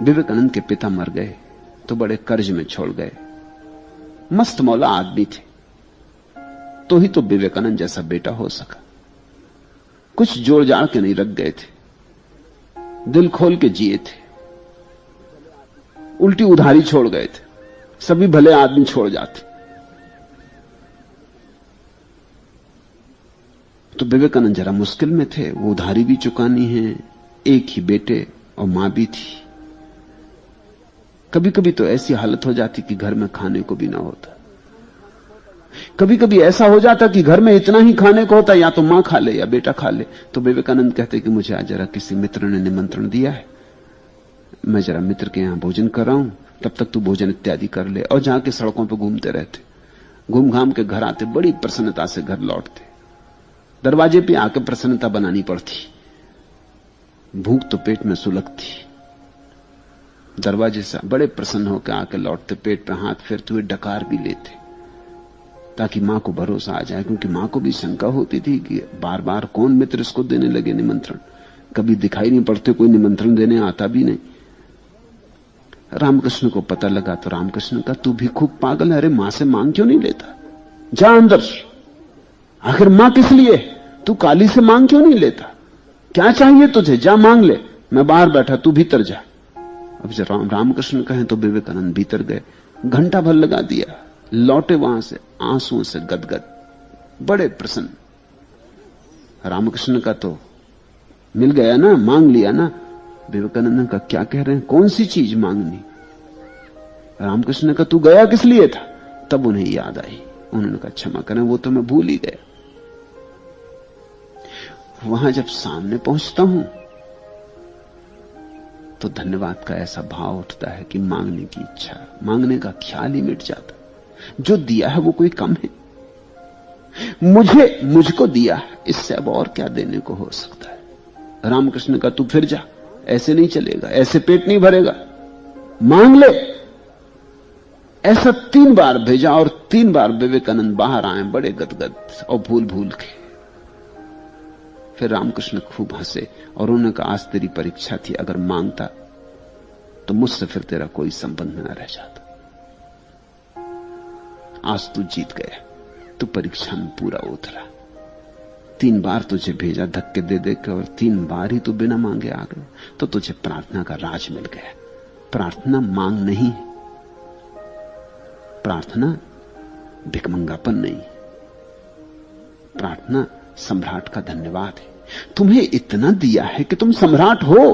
विवेकानंद के पिता मर गए तो बड़े कर्ज में छोड़ गए। मस्त मौला आदमी थे, तो ही तो विवेकानंद जैसा बेटा हो सका। कुछ जोड़ जाड़ के नहीं रख गए थे, दिल खोल के जिए थे। उल्टी उधारी छोड़ गए थे, सभी भले आदमी छोड़ जाते। तो विवेकानंद जरा मुश्किल में थे, वो उधारी भी चुकानी है, एक ही बेटे और मां भी थी। कभी कभी तो ऐसी हालत हो जाती कि घर में खाने को भी ना होता। कभी कभी ऐसा हो जाता कि घर में इतना ही खाने को होता, या तो मां खा ले या बेटा खा ले। तो विवेकानंद कहते कि मुझे आज जरा किसी मित्र ने निमंत्रण दिया है, मैं जरा मित्र के यहां भोजन कर रहा हूं, तब तक तू भोजन इत्यादि कर ले। और जाके सड़कों पर घूमते रहते, घूम घाम के घर आते, बड़ी प्रसन्नता से घर लौटते। दरवाजे पे आके प्रसन्नता बनानी पड़ती, भूख तो पेट में सुलगती। दरवाजे से बड़े प्रसन्न होकर आके लौटते, पेट पे हाथ फेरते हुए डकार भी लेते, ताकि मां को भरोसा आ जाए। क्योंकि मां को भी शंका होती थी कि बार बार कौन मित्र इसको देने लगे निमंत्रण, कभी दिखाई नहीं पड़ते, कोई निमंत्रण देने आता भी नहीं। रामकृष्ण को पता लगा तो रामकृष्ण का तू भी खूब पागल है, अरे मां से मांग क्यों नहीं लेता, जा अंदर, आखिर मां किस लिए, तू काली से मांग क्यों नहीं लेता, क्या चाहिए तुझे, जा मांग ले, मैं बाहर बैठा, तू भीतर जा। अब जब रामकृष्ण कहें तो विवेकानंद भीतर गए, घंटा भर लगा दिया, लौटे वहां से आंसुओं से गदगद, बड़े प्रसन्न। रामकृष्ण का तो मिल गया ना, मांग लिया ना। विवेकानंद ने कहा क्या कह रहे हैं, कौन सी चीज मांगनी। रामकृष्ण ने कहा तू गया किस लिए था। तब उन्हें याद आई, उन्होंने कहा क्षमा करें, वो तो मैं भूल ही गया। वहां जब सामने पहुंचता हूं तो धन्यवाद का ऐसा भाव उठता है कि मांगने की इच्छा, मांगने का ख्याल ही मिट जाता। जो दिया है वो कोई कम है, मुझको दिया, इससे अब और क्या देने को हो सकता है। रामकृष्ण का तू फिर जा, ऐसे नहीं चलेगा, ऐसे पेट नहीं भरेगा, मांग ले। ऐसा 3 बार भेजा और 3 बार विवेकानंद बाहर आए बड़े गदगद और भूल भूल के। फिर रामकृष्ण खूब हंसे और उन्होंने कहा आज तेरी परीक्षा थी, अगर मांगता तो मुझसे फिर तेरा कोई संबंध न रह जाता। आज तू जीत गया, तू परीक्षा में पूरा उतरा। 3 बार तुझे भेजा धक्के दे देकर और 3 बार ही तू बिना मांगे आ गया, तो तुझे प्रार्थना का राज मिल गया। प्रार्थना मांग नहीं, प्रार्थना भिखमंगापन नहीं, प्रार्थना सम्राट का धन्यवाद है। तुम्हें इतना दिया है कि तुम सम्राट हो।